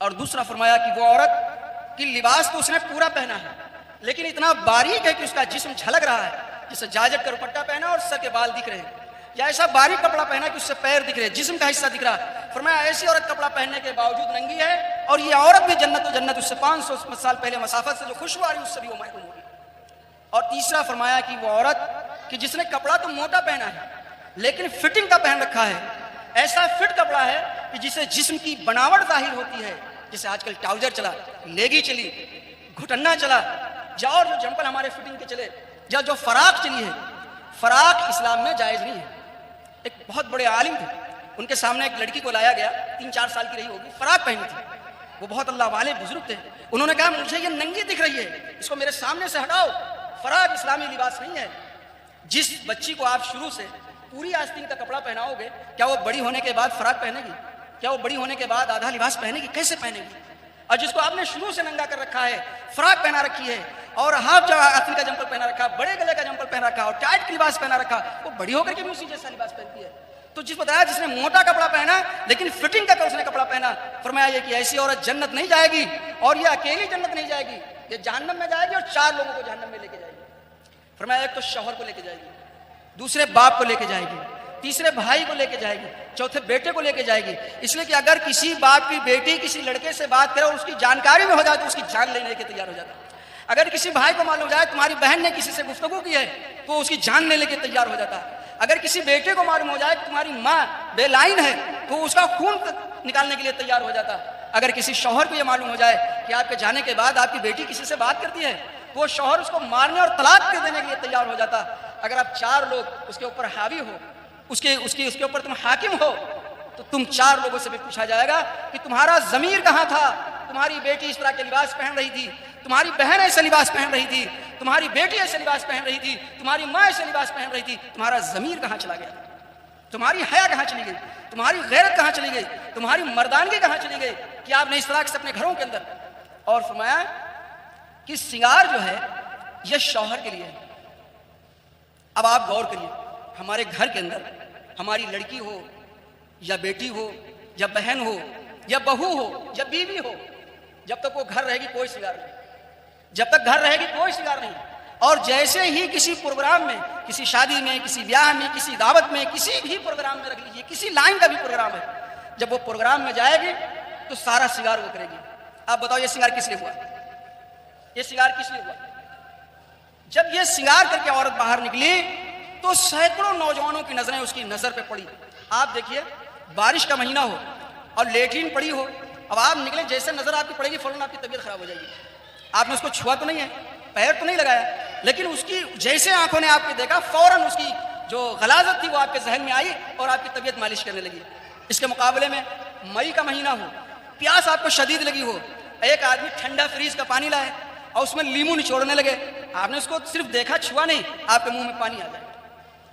Speaker 1: اور دوسرا فرمایا کہ وہ عورت کی لباس تو اس نے پورا پہنا ہے لیکن اتنا باریک ہے کہ اس کا جسم جھلک رہا ہے, جیسے جاجٹ کا دوپٹہ پہنا اور سر کے بال دکھ رہے ہیں, یا ایسا باریک کپڑا پہنا کہ اس سے پیر دکھ رہے, جسم کا حصہ دکھ رہا. فرمایا ایسی عورت کپڑا پہننے کے باوجود ننگی ہے اور یہ عورت بھی جنت و جنت, اس سے 500 سال پہلے مسافت سے جو خوشبو آ رہی ہے اس سے بھی وہ محروم ہوگی. اور تیسرا فرمایا کہ وہ عورت کہ جس نے کپڑا تو موٹا پہنا ہے لیکن فٹنگ کا پہن رکھا ہے, ایسا فٹ کپڑا ہے کہ جسے جسم کی بناوٹ ظاہر ہوتی ہے, جیسے آج کل ٹراؤزر چلا, لیگی چلی, گھٹنا چلا, یا اور جو جمپل ہمارے فٹنگ کے چلے, یا جو فراق چلی ہے. فراق اسلام میں جائز نہیں ہے. ایک بہت بڑے عالم تھے, ان کے سامنے ایک لڑکی کو لایا گیا, 3-4 سال کی رہی ہوگی, فراق پہنی تھی. وہ بہت اللہ والے بزرگ تھے. انہوں نے کہا مجھے یہ ننگی دکھ رہی ہے, اس کو میرے سامنے سے ہٹاؤ, فراق اسلامی لباس نہیں ہے. جس بچی کو آپ شروع سے پوری آستین کا کپڑا پہناؤ گے, کیا وہ بڑی ہونے کے بعد فراق پہنے گی؟ کیا وہ بڑی ہونے کے بعد آدھا لباس پہنے گی؟ کیسے پہنے گی؟ اور جس کو آپ نے شروع سے ننگا کر رکھا ہے, فراق پہنا رکھی ہے اور ہاف آستین کا جمپل پہنا رکھا, بڑے گلے کا جمپل پہنا رکھا اور ٹائٹ لباس پہنا رکھا, وہ بڑی ہو کر کے بھی اسی جیسا لباس پہنتی ہے. تو جس بتایا جس نے موٹا کپڑا پہنا لیکن فٹنگ کا اس نے کپڑا پہنا, فرمایا یہ کہ ایسی عورت جنت نہیں جائے گی, اور یہ اکیلی جنت نہیں جائے گی, یہ جہنم میں جائے گی اور 4 لوگوں کو جہنم میں لے کے جائے گی. فرمایا ایک تو شوہر کو لے کے جائے گی, دوسرے باپ کو لے کے جائے گی, تیسرے بھائی کو لے کے جائے گی, چوتھے بیٹے کو لے کے جائے گی. اس لیے کہ اگر کسی باپ کی بیٹی کسی لڑکے سے بات کرے اور اس کی جانکاری میں ہو جائے تو اس کی جان لینے کے تیار ہو جاتا ہے. اگر کسی بھائی کو معلوم ہو جائے تمہاری بہن نے کسی سے گفتگو کی ہے تو اس کی جان لینے کے تیار ہو جاتا ہے. اگر کسی بیٹے کو معلوم ہو جائے کہ تمہاری ماں بے لائن ہے تو اس کا خون نکالنے کے لیے تیار ہو جاتا ہے. اگر کسی شوہر کو یہ معلوم ہو جائے کہ آپ کے جانے کے بعد آپ کی بیٹی کسی سے بات کرتی ہے تو وہ شوہر اس کو مارنے اور طلاق دے دینے کے لیے تیار ہو جاتا. اگر آپ 4 لوگ اس کے اوپر حاوی ہو, اس کے اوپر تم حاکم ہو, تو تم 4 لوگوں سے بھی پوچھا جائے گا کہ تمہارا ضمیر کہاں تھا, تمہاری بیٹی اس طرح کے لباس پہن رہی تھی, تمہاری بہن ایسے لباس پہن رہی تھی, تمہاری بیٹی ایسے لباس پہن رہی تھی, تمہاری ماں ایسے لباس پہن رہی تھی, تمہارا ضمیر کہاں چلا گیا, تمہاری حیا کہاں چلی گئی, تمہاری غیرت کہاں چلی گئی, تمہاری مردانگی کہاں چلی گئی کہ آپ نے اس طرح سے اپنے گھروں کے اندر. اور فرمایا کہ سنگار جو ہے یہ شوہر کے لیے ہے. اب آپ غور کریے, ہمارے گھر کے اندر ہماری لڑکی ہو یا بیٹی ہو یا بہن ہو یا بہو ہو یا بیوی ہو, جب تک وہ گھر رہے گی کوئی سنگار نہیں, جب تک گھر رہے گی کوئی سنگار نہیں. اور جیسے ہی کسی پروگرام میں, کسی شادی میں, کسی بیاہ میں, کسی دعوت میں, کسی بھی پروگرام میں رکھ لیجیے, کسی لائن کا بھی پروگرام ہے, جب وہ پروگرام میں جائے گی تو سارا سنگار وہ کرے گی. آپ بتاؤ یہ سنگار کس لیے ہوا, یہ سنگار کس لیے ہوا؟ جب یہ سنگار کر کے عورت باہر نکلی تو سینکڑوں نوجوانوں کی نظریں اس کی نظر پہ پڑی. آپ دیکھیے بارش کا مہینہ ہو اور لیٹرین پڑی ہو, اب آپ نکلے, جیسے نظر آپ کی پڑے گی فوراً آپ کی طبیعت خراب ہو جائے گی. آپ نے اس کو چھوا تو نہیں ہے, پیر تو نہیں لگایا, لیکن اس کی جیسے آنکھوں نے آپ کو دیکھا فوراً اس کی جو غلاظت تھی وہ آپ کے ذہن میں آئی اور آپ کی طبیعت مالش کرنے لگی. اس کے مقابلے میں مئی کا مہینہ ہو, پیاس آپ کو شدید لگی ہو, ایک آدمی ٹھنڈا فریز کا پانی لائے اور اس میں لیمو نچوڑنے لگے, آپ نے اس کو صرف دیکھا, چھوا نہیں, آپ کے منہ میں پانی آ جائے.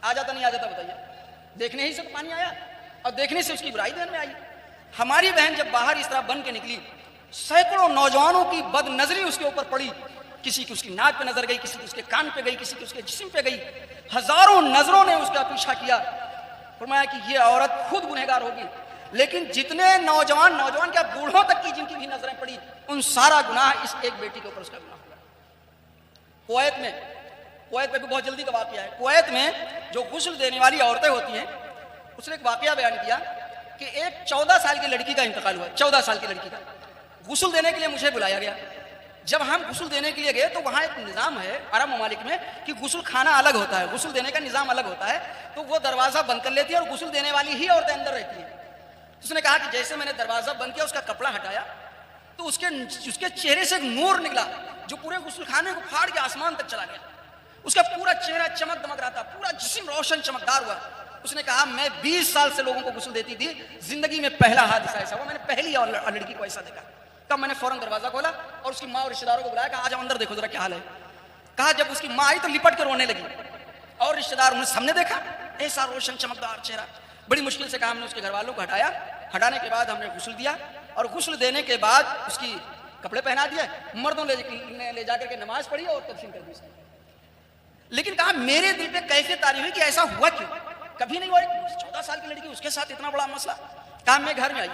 Speaker 1: آ جاتا نہیں آ جاتا بتائیے؟ دیکھنے ہی سے پانی آیا اور دیکھنے سے اس کی برائی ذہن میں آئی. ہماری بہن جب باہر اس طرح بن کے نکلی, سینکڑوں نوجوانوں کی بد نظری اس کے اوپر پڑی, کسی کی اس کی ناک پہ نظر گئی, کسی کی اس کے کان پہ گئی, کسی کی اس کے جسم پہ گئی, ہزاروں نظروں نے اس کا پیچھا کیا. فرمایا کہ یہ عورت خود گنہگار ہوگی, لیکن جتنے نوجوان کیا بوڑھوں تک کی جن کی بھی نظریں پڑی, ان سارا گناہ اس ایک بیٹی کے اوپر اس کا گناہ ہوا. کویت میں بھی بہت جلدی کا واقعہ ہے. کویت میں جو غسل دینے والی عورتیں ہوتی ہیں, اس نے ایک واقعہ بیان کیا کہ ایک 14 سال کی لڑکی کا انتقال ہوا. 14 سال کی لڑکی کا غسل دینے کے لیے مجھے بلایا گیا. جب ہم غسل دینے کے لیے گئے تو وہاں ایک نظام ہے عرب ممالک میں کہ غسل خانہ الگ ہوتا ہے, غسل دینے کا نظام الگ ہوتا ہے. تو وہ دروازہ بند کر لیتی ہے اور غسل دینے والی ہی عورتیں اندر رہتی ہیں. اس نے کہا کہ جیسے میں نے دروازہ بند کیا, اس کا کپڑا ہٹایا تو اس کے چہرے سے ایک نور نکلا جو پورے غسل خانے کو پھاڑ کے آسمان تک چلا گیا. اس کا پورا چہرہ چمک دمک رہا تھا, پورا جسم روشن چمکدار ہوا. اس نے کہا میں 20 سال سے لوگوں کو غسل دیتی تھی, زندگی میں پہلا حادثہ ایسا ہوا, میں نے پہلی لڑکی کو ایسا دیکھا. تب میں نے فوراً دروازہ کھولا اور اس کی ماں اور رشتہ داروں کو بلایا, کہا آ جاؤ اندر دیکھو ذرا کیا حال ہے. کہا جب اس کی ماں آئی تو لپٹ کے رونے لگی اور رشتہ دار انہیں سامنے دیکھا, ایسا روشن چمکدار چہرہ. بڑی مشکل سے کہا ہم نے اس کے گھر والوں کو ہٹایا. ہٹانے کے بعد ہم نے غسل دیا اور غسل دینے کے بعد اس کی کپڑے پہنا دیے, مردوں نے لے جا کر کے نماز پڑھی اور تدفین کر دی. لیکن کہا میرے دل پہ کیفیت تاری ہوئی کہ ایسا ہوا کیوں. کبھی نہیں ہوا. 14 سال کی لڑکی, اس کے ساتھ اتنا بڑا مسئلہ. کام میں گھر میں آئی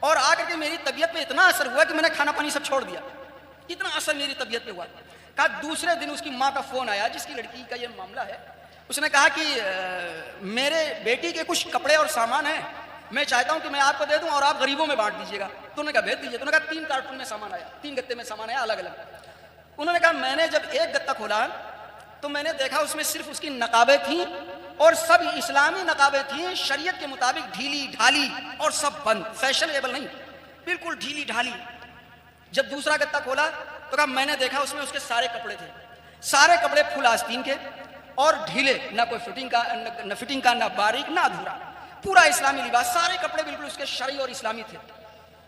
Speaker 1: اور آ کر کے میری طبیعت پہ اتنا اثر ہوا کہ میں نے کھانا پانی سب چھوڑ دیا. اتنا اثر میری طبیعت پہ ہوا. کہا دوسرے دن اس کی ماں کا فون آیا جس کی لڑکی کا یہ معاملہ ہے. اس نے کہا کہ میرے بیٹی کے کچھ کپڑے اور سامان ہیں, میں چاہتا ہوں کہ میں آپ کو دے دوں اور آپ غریبوں میں بانٹ دیجیے گا. تو انہوں نے کہا بھیج دیجیے. تو انہوں نے کہا 3 کارٹون میں سامان آیا, 3 گتے میں سامان آیا الگ الگ. انہوں نے کہا میں نے جب ایک گتا کھولا تو میں نے دیکھا اس میں صرف اس کی نقابیں تھیں اور سب اسلامی نقابیں تھیں, شریعت کے مطابق ڈھیلی ڈھالی اور سب بند, فیشنیبل نہیں, بالکل ڈھیلی ڈھالی. جب دوسرا گتا کھولا تو کہا میں نے دیکھا اس میں اس کے سارے کپڑے تھے, سارے کپڑے فل آستین کے اور ڈھیلے, نہ کوئی فٹنگ کا نہ باریک نہ ادھورا, پورا اسلامی لباس, سارے کپڑے بالکل اس کے شرعی اور اسلامی تھے.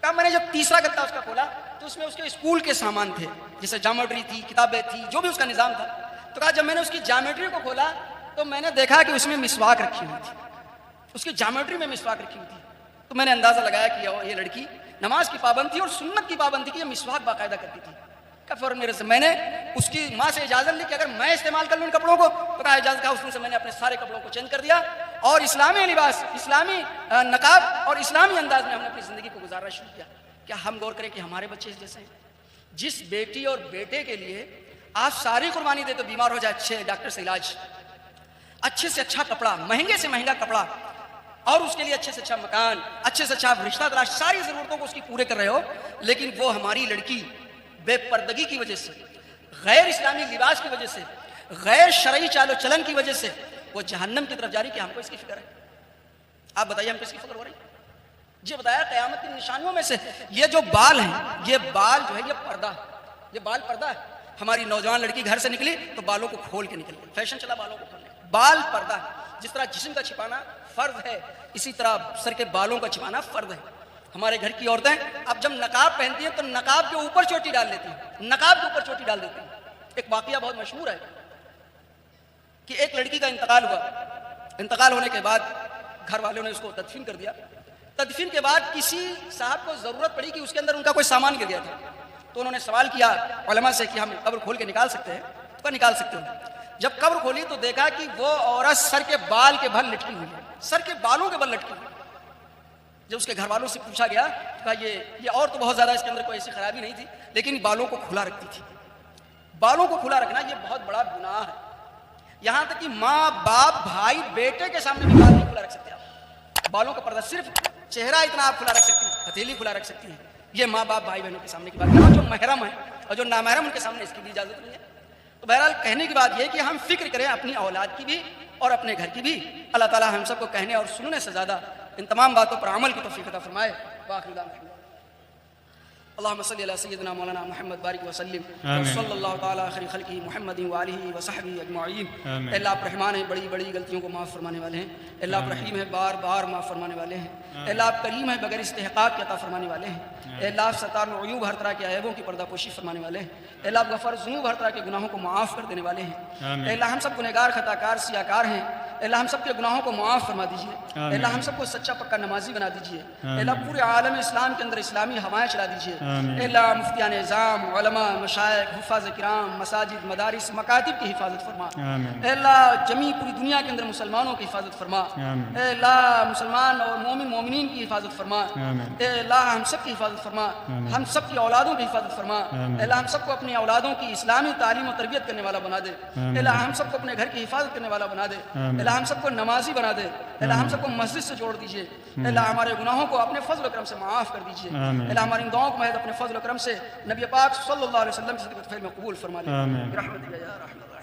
Speaker 1: کہا میں نے جب تیسرا گتا اس کا کھولا تو اس میں اس کے اسکول کے سامان تھے, جیسے جامیٹری تھی, کتابیں تھی, جو بھی اس کا نظام تھا. تو کہا جب میں نے اس کی جامیٹری کو کھولا تو میں نے دیکھا کہ اس میں مسواک رکھی ہوئی تھی, اس کی جامیٹری میں مسواک رکھی ہوئی تھی. تو میں نے اندازہ لگایا کہ یہ لڑکی نماز کی پابند تھی اور سنت کی پابند تھی کہ یہ مسواک باقاعدہ کرتی تھی. کہ فوراً میرے سے میں نے اس کی ماں سے اجازت لی کہ اگر میں استعمال کر لوں ان کپڑوں کو. تو کہا اجازت. کہا اس دن سے میں نے اپنے سارے کپڑوں کو چینج کر دیا اور اسلامی لباس, اسلامی نقاب اور اسلامی انداز میں ہم نے اپنی زندگی کو گزارنا شروع کیا. کیا ہم غور کریں کہ ہمارے بچے جیسے ہیں, جس بیٹی اور بیٹے کے لیے آپ ساری قربانی دے تو بیمار ہو جائے, اچھے ڈاکٹر سے علاج, اچھے سے اچھا کپڑا, مہنگے سے مہنگا کپڑا, اور اس کے لیے اچھے سے اچھا مکان, اچھے سے اچھا رشتہ تلاش, ساری ضرورتوں کو اس کی پورے کر رہے ہو, لیکن وہ ہماری لڑکی بے پردگی کی وجہ سے, غیر اسلامی لباس کی وجہ سے, غیر شرعی چال و چلن کی وجہ سے وہ جہنم کی طرف جا رہی. کہ ہم کو اس کی فکر ہے؟ آپ بتائیے ہم کو اس کی فکر ہو رہی؟ جی بتایا قیامت کی نشانیوں میں سے یہ جو بال ہیں, یہ بال جو ہے یہ پردہ, یہ بال پردہ ہے. ہماری نوجوان لڑکی گھر سے نکلی تو بالوں کو کھول کے نکل گئی, فیشن چلا بالوں کو کھولنے. بال پردہ ہے. جس طرح جسم کا چھپانا فرض ہے, اسی طرح سر کے بالوں کا چھپانا فرض ہے. ہمارے گھر کی عورتیں اب جب نقاب پہنتی ہیں تو نقاب کے اوپر چوٹی ڈال لیتی ہیں, نقاب کے اوپر چوٹی ڈال دیتی ہیں. ایک واقعہ بہت مشہور ہے کہ ایک لڑکی کا انتقال ہوا. انتقال ہونے کے بعد گھر والوں نے اس کو تدفین کر دیا. تدفین کے بعد کسی صاحب کو ضرورت پڑی کہ اس کے اندر ان کا کوئی سامان گر گیا تھا. تو انہوں نے سوال کیا علماء سے کہ ہم قبر کھول کے نکال سکتے ہیں؟ تو نکال سکتے ہو. جب قبر کھولی تو دیکھا کہ وہ عورت سر کے بال کے بھر لٹکی ہوئی ہے, سر کے بالوں کے بل لٹکی ہوئی. جب اس کے گھر والوں سے پوچھا گیا تو کہا یہ اور تو بہت زیادہ اس کے اندر کوئی ایسی خرابی نہیں تھی, لیکن بالوں کو کھلا رکھتی تھی. بالوں کو کھلا رکھنا یہ بہت بڑا گناہ ہے. یہاں تک کہ ماں باپ بھائی بیٹے کے سامنے بھی بال نہیں کھلا رکھ سکتے آپ. بالوں کا پردہ, صرف چہرہ اتنا آپ کھلا رکھ سکتی ہیں, ہتھیلی کھلا رکھ سکتی ہیں. یہ ماں باپ بھائی بہنوں کے سامنے کی بات ہے. جو محرم ہے اور جو نامحرم ان کے سامنے اس کی بھی اجازت نہیں ہے. تو بہرحال کہنے کی بات یہ ہے کہ ہم فکر کریں اپنی اولاد کی بھی اور اپنے گھر کی بھی. اللہ تعالی ہم سب کو کہنے اور سننے سے زیادہ ان تمام باتوں پر عمل کی توفیق عطا فرمائے. وآخر دعوانا اللهم صل على سيدنا مولانا محمد بارك وسلم صلی اللہ تعالی خیر خلقہ محمد وآلہ وصحبہ اجمعین. اللہ آپ رحمان ہیں, بڑی بڑی غلطیوں کو معاف فرمانے والے ہیں. اللہ آپ رحیم ہے, بار بار معاف فرمانے والے ہیں. اللہ آپ کریم ہیں, بغیر استحقاق کے عطا فرمانے والے ہیں. اللہ آپ ستار العیوب, ہر طرح کے عیبوں کی پردہ پوشی فرمانے والے ہیں. اللہ آپ غفار الذنوب, ہر طرح کے گناہوں کو معاف کر دینے والے ہیں. اللہ ہم سب گنہگار, خطا کار, سیاہ کار ہیں. اللہ ہم سب کے گناہوں کو معاف فرما دیجیے. اللہ ہم سب کو سچا پکا نمازی بنا دیجیے. اللہ پورے عالم اسلام کے اندر اسلامی ہوائیں چلا دیجیے. اللہ مفتیان نظام, علماء, مشائخ, حفاظ کرام, مساجد, مدارس, مکاتب کی حفاظت فرما. اللہ جمیع پوری دنیا کے اندر مسلمانوں کی حفاظت فرما. اللہ مسلمان اور مومنین کی حفاظت فرما. اللہ ہم سب کی حفاظت فرما, ہم سب کی اولادوں کی حفاظت فرما. اللہ ہم سب کو اپنی اولادوں کی اسلامی تعلیم و تربیت کرنے والا بنا دے. اللہ ہم سب کو اپنے گھر کی حفاظت کرنے والا بنا دے. اللہ ہم سب کو نمازی بنا دے. اللہ ہم سب کو مسجد سے جوڑ دیجیے. اللہ ہمارے گناہوں کو اپنے فضل و کرم سے معاف کر دیجیے. اللہ ہماری ان دعاؤں کو محض اپنے فضل و کرم سے نبی پاک صلی اللہ علیہ وسلم کی صدقۃ میں قبول فرما لے. برحمتک یا ارحم الراحمین.